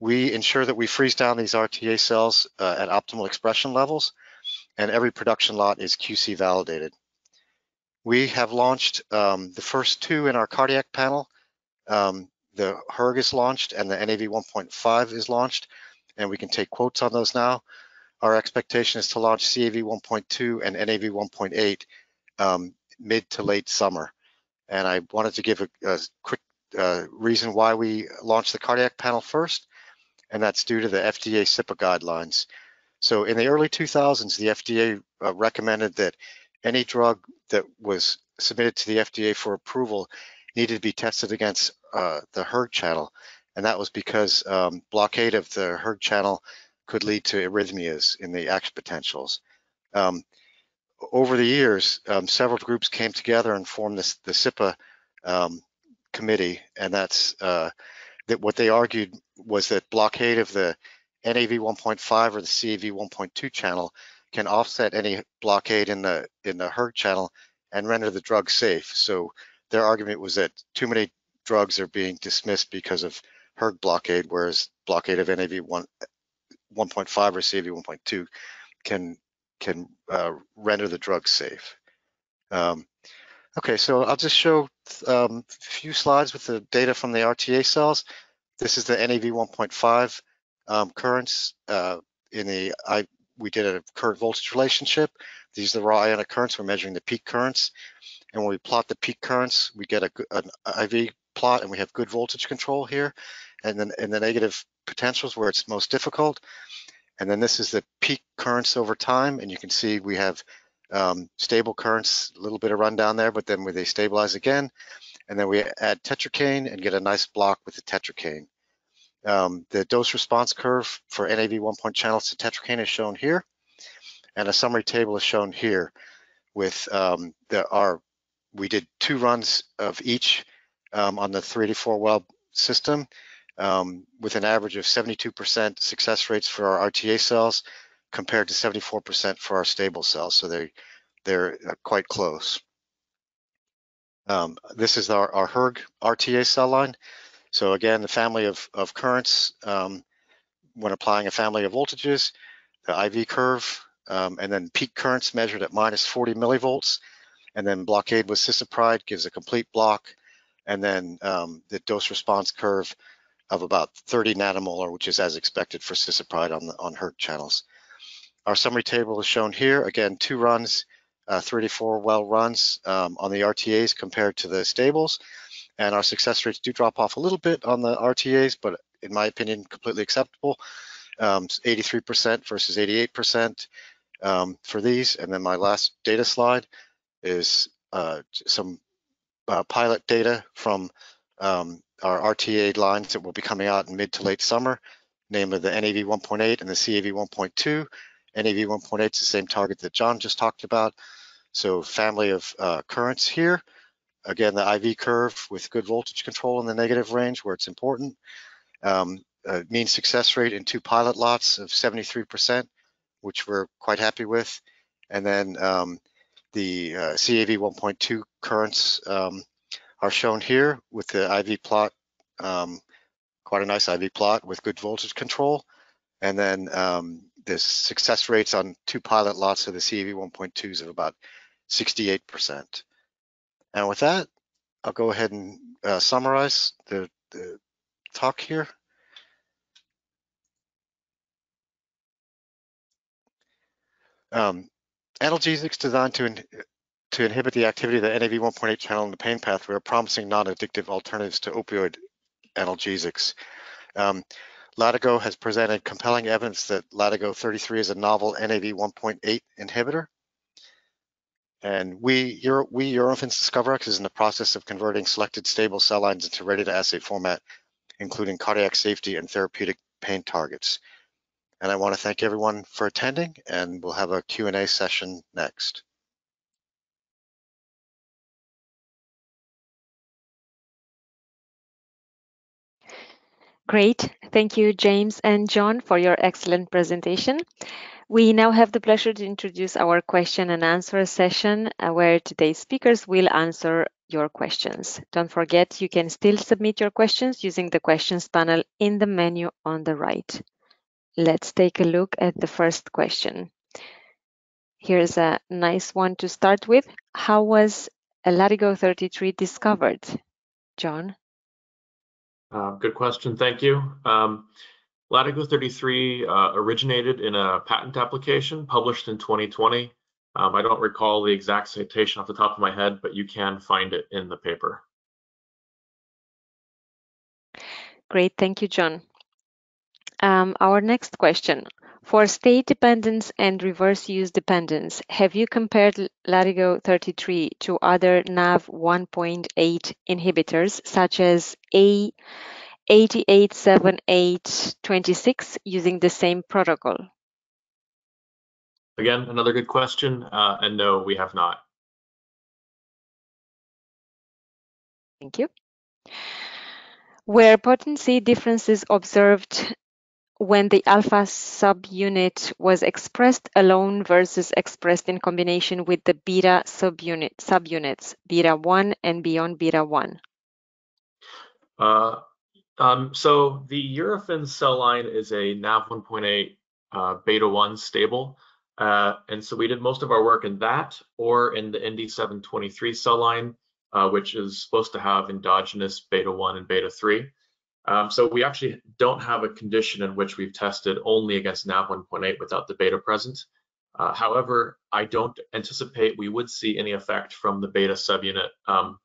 We ensure that we freeze down these RTA cells at optimal expression levels, and every production lot is QC validated. We have launched the first 2 in our cardiac panel the HERG is launched and the NAV 1.5 is launched, and we can take quotes on those now. Our expectation is to launch CAV 1.2 and NAV 1.8 mid to late summer. And I wanted to give a quick reason why we launched the cardiac panel first, and that's due to the FDA CiPA guidelines. So in the early 2000s, the FDA recommended that any drug that was submitted to the FDA for approval needed to be tested against the HERG channel. And that was because blockade of the HERG channel could lead to arrhythmias in the action potentials. Over the years, several groups came together and formed the CiPA committee, and that's that what they argued was that blockade of the NAV 1.5 or the CAV 1.2 channel can offset any blockade in the HERG channel and render the drug safe. So their argument was that too many drugs are being dismissed because of HERG blockade, whereas blockade of NAV 1.5 or CAV 1.2 can render the drug safe. Okay, so I'll just show a few slides with the data from the RTA cells. This is the NAV 1.5 currents we did a current voltage relationship. These are the raw ionic currents. We're measuring the peak currents. And when we plot the peak currents, we get an IV plot, and we have good voltage control here. And then in the negative potentials where it's most difficult. And then this is the peak currents over time. And you can see we have stable currents, a little bit of rundown there, but then they stabilize again. And then we add tetracaine and get a nice block with the tetracaine. The dose response curve for NAV 1.0 channels to tetracaine is shown here, and a summary table is shown here with we did 2 runs of each on the 384 well system with an average of 72% success rates for our RTA cells compared to 74% for our stable cells, so they're quite close. This is our HERG RTA cell line. So again, the family of currents when applying a family of voltages, the IV curve, and then peak currents measured at minus 40 millivolts, and then blockade with cisapride gives a complete block, and then the dose response curve of about 30 nanomolar, which is as expected for cisapride on HERG channels. Our summary table is shown here. Again, 2 runs, 34 well runs on the RTAs compared to the stables. And our success rates do drop off a little bit on the RTAs, but in my opinion, completely acceptable. 83% versus 88% for these. And then my last data slide is some pilot data from our RTA lines that will be coming out in mid to late summer, namely the NAV 1.8 and the CAV 1.2. NAV 1.8 is the same target that John just talked about. So family of currents here. Again, the IV curve with good voltage control in the negative range where it's important. Mean success rate in 2 pilot lots of 73%, which we're quite happy with. And then the CAV 1.2 currents are shown here with the IV plot, quite a nice IV plot with good voltage control. And then the success rates on 2 pilot lots of the CAV 1.2s of about 68%. And with that, I'll go ahead and summarize the talk here. Analgesics designed to inhibit the activity of the NAV 1.8 channel in the pain pathway are promising non-addictive alternatives to opioid analgesics. Latigo has presented compelling evidence that Latigo 33 is a novel NAV 1.8 inhibitor. And Eurofins DiscoverX is in the process of converting selected stable cell lines into ready-to-assay format, including cardiac safety and therapeutic pain targets. And I want to thank everyone for attending, and we'll have a Q&A session next. Great. Thank you, James and John, for your excellent presentation. We now have the pleasure to introduce our question and answer session where today's speakers will answer your questions. Don't forget, you can still submit your questions using the questions panel in the menu on the right. Let's take a look at the first question. Here's a nice one to start with. How was Latigo 33 discovered? John? Good question, thank you. Latigo 33 originated in a patent application published in 2020. I don't recall the exact citation off the top of my head, but you can find it in the paper. Great, thank you, John. Our next question. For state dependence and reverse use dependence, have you compared Latigo 33 to other NaV 1.8 inhibitors such as A887826 using the same protocol? Again, another good question, and no, we have not. Thank you. Were potency differences observed when the alpha subunit was expressed alone versus expressed in combination with the beta subunits, beta 1 and beyond beta 1? So the Eurofins cell line is a NaV 1.8 beta 1 stable. And so we did most of our work in that or in the ND723 cell line, which is supposed to have endogenous beta 1 and beta 3. So we actually don't have a condition in which we've tested only against NaV 1.8 without the beta present. However, I don't anticipate we would see any effect from the beta subunit,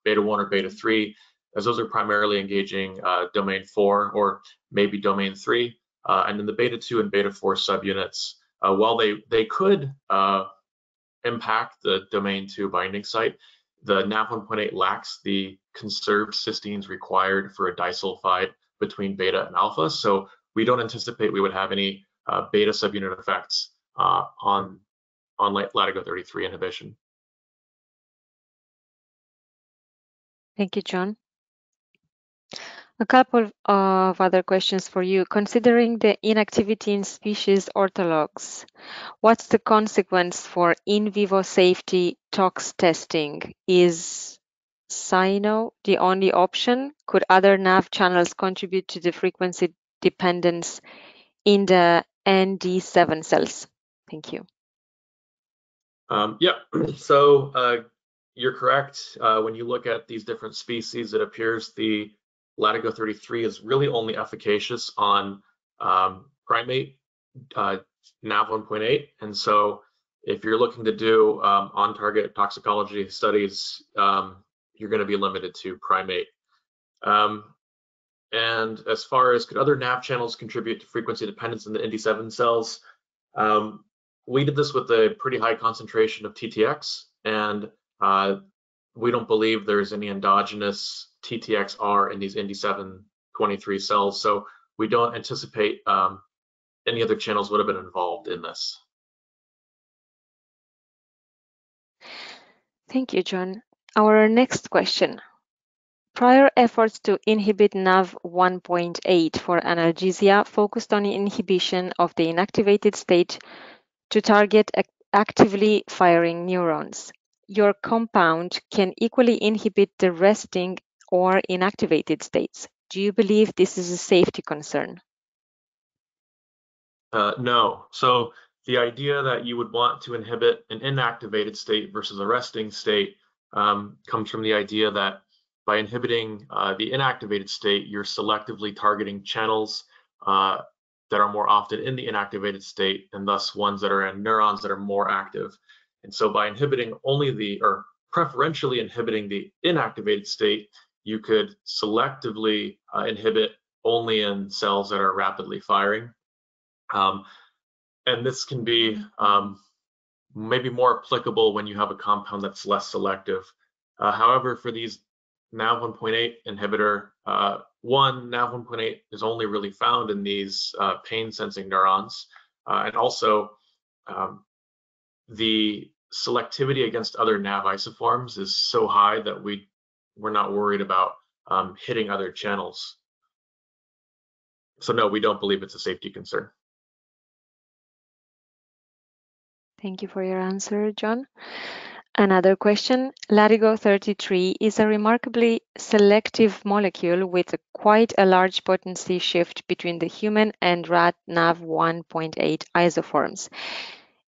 beta 1 or beta 3, as those are primarily engaging domain 4 or maybe domain 3. And then the beta 2 and beta 4 subunits, while they could impact the domain 2 binding site, the NaV 1.8 lacks the conserved cysteines required for a disulfide between beta and alpha. So we don't anticipate we would have any beta subunit effects on Latigo 33 inhibition. Thank you, John. A couple of other questions for you. Considering the inactivity in species orthologs, what's the consequence for in vivo safety tox testing? Is cyno the only option? Could other NaV channels contribute to the frequency dependence in the ND7 cells? Thank you. Yeah, so you're correct. When you look at these different species, it appears the Latigo 33 is really only efficacious on primate NaV 1.8. And so if you're looking to do on-target toxicology studies, you're going to be limited to primate. And as far as could other NaV channels contribute to frequency dependence in the ND7 cells, we did this with a pretty high concentration of TTX, and we don't believe there's any endogenous TTXR in these ND723 cells, so we don't anticipate any other channels would have been involved in this. Thank you, John. Our next question. Prior efforts to inhibit NaV 1.8 for analgesia focused on inhibition of the inactivated state to target actively firing neurons. Your compound can equally inhibit the resting or inactivated states. Do you believe this is a safety concern? No. So the idea that you would want to inhibit an inactivated state versus a resting state comes from the idea that by inhibiting the inactivated state, you're selectively targeting channels that are more often in the inactivated state, and thus ones that are in neurons that are more active. And so by inhibiting only or preferentially inhibiting the inactivated state, you could selectively inhibit only in cells that are rapidly firing. And this can be maybe more applicable when you have a compound that's less selective. However, for these NaV 1.8 inhibitor, NaV 1.8 is only really found in these pain sensing neurons. And also the selectivity against other NaV isoforms is so high that we're not worried about hitting other channels. So no, we don't believe it's a safety concern. Thank you for your answer, John. Another question. Latigo 33 is a remarkably selective molecule with quite a large potency shift between the human and rat NaV 1.8 isoforms.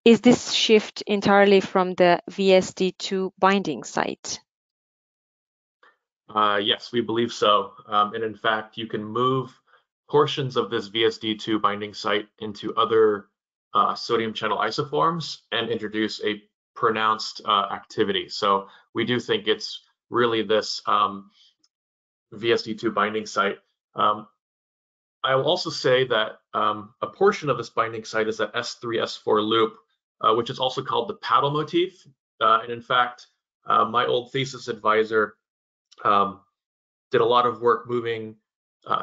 Is this shift entirely from the VSD2 binding site? Yes, we believe so. And in fact, you can move portions of this VSD2 binding site into other sodium channel isoforms and introduce a pronounced activity. So we do think it's really this VSD2 binding site. I will also say that a portion of this binding site is that S3-S4 loop, which is also called the paddle motif. And in fact, my old thesis advisor did a lot of work moving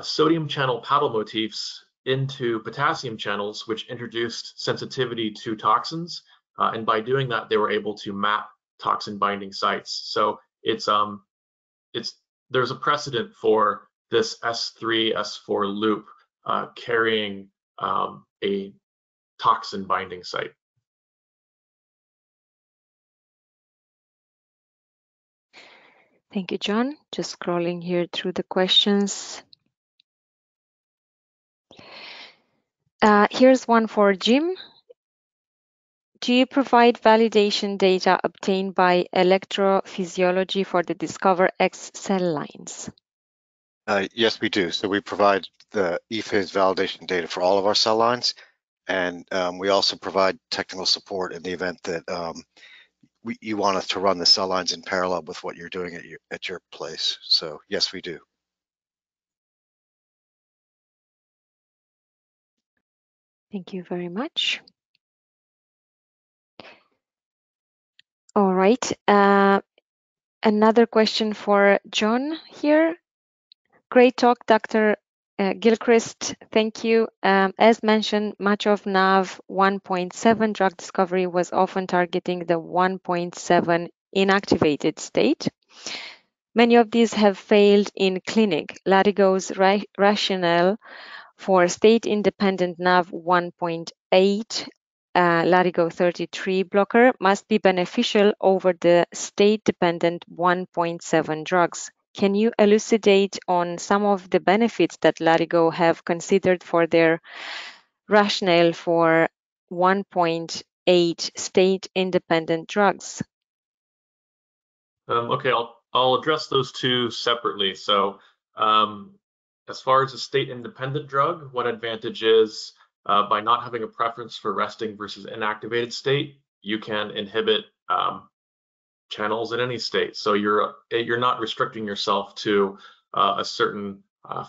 sodium channel paddle motifs into potassium channels, which introduced sensitivity to toxins. And by doing that, they were able to map toxin binding sites. So there's a precedent for this S3-S4 loop carrying a toxin binding site. Thank you, John. Just scrolling here through the questions. Here's one for Jim. Do you provide validation data obtained by electrophysiology for the DiscoverX cell lines? Yes, we do. So we provide the ePhase validation data for all of our cell lines, and we also provide technical support in the event that you want us to run the cell lines in parallel with what you're doing at your place. So yes, we do. Thank you very much. All right. Another question for John here. Great talk, Dr. Gilchrist. Thank you. As mentioned, much of NAV 1.7 drug discovery was often targeting the 1.7 inactivated state. Many of these have failed in clinic. Latigo's rationale for state-independent NAV 1.8 Latigo 33 blocker must be beneficial over the state-dependent 1.7 drugs. Can you elucidate on some of the benefits that Latigo have considered for their rationale for 1.8 state-independent drugs? Okay, I'll address those two separately. So as far as a state-independent drug, one advantage is by not having a preference for resting versus inactivated state, you can inhibit channels in any state. So you're not restricting yourself to a certain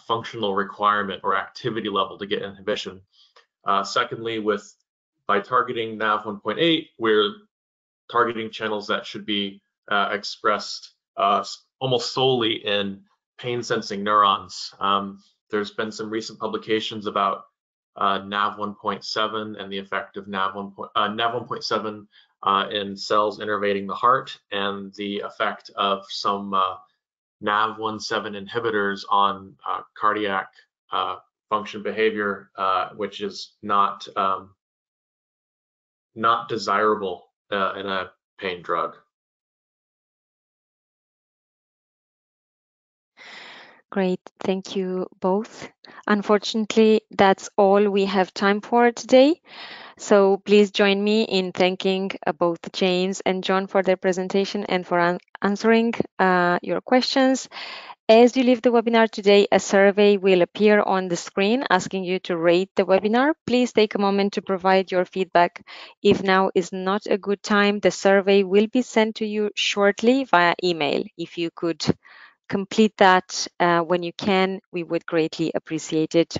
functional requirement or activity level to get inhibition. Secondly, by targeting NAV 1.8, we're targeting channels that should be expressed almost solely in pain-sensing neurons. There's been some recent publications about NAV 1.7 and the effect of NAV 1.7 in cells innervating the heart, and the effect of some NaV1.7 inhibitors on cardiac function behavior, which is not desirable in a pain drug. Great, thank you both. Unfortunately, that's all we have time for today. So please join me in thanking both James and John for their presentation and for answering your questions. As you leave the webinar today, a survey will appear on the screen asking you to rate the webinar. Please take a moment to provide your feedback. If now is not a good time, the survey will be sent to you shortly via email. If you could complete that when you can, we would greatly appreciate it.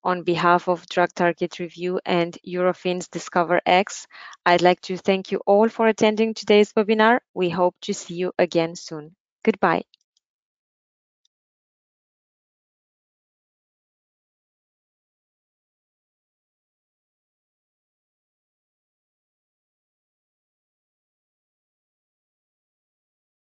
On behalf of Drug Target Review and Eurofins DiscoverX, I'd like to thank you all for attending today's webinar. We hope to see you again soon. Goodbye.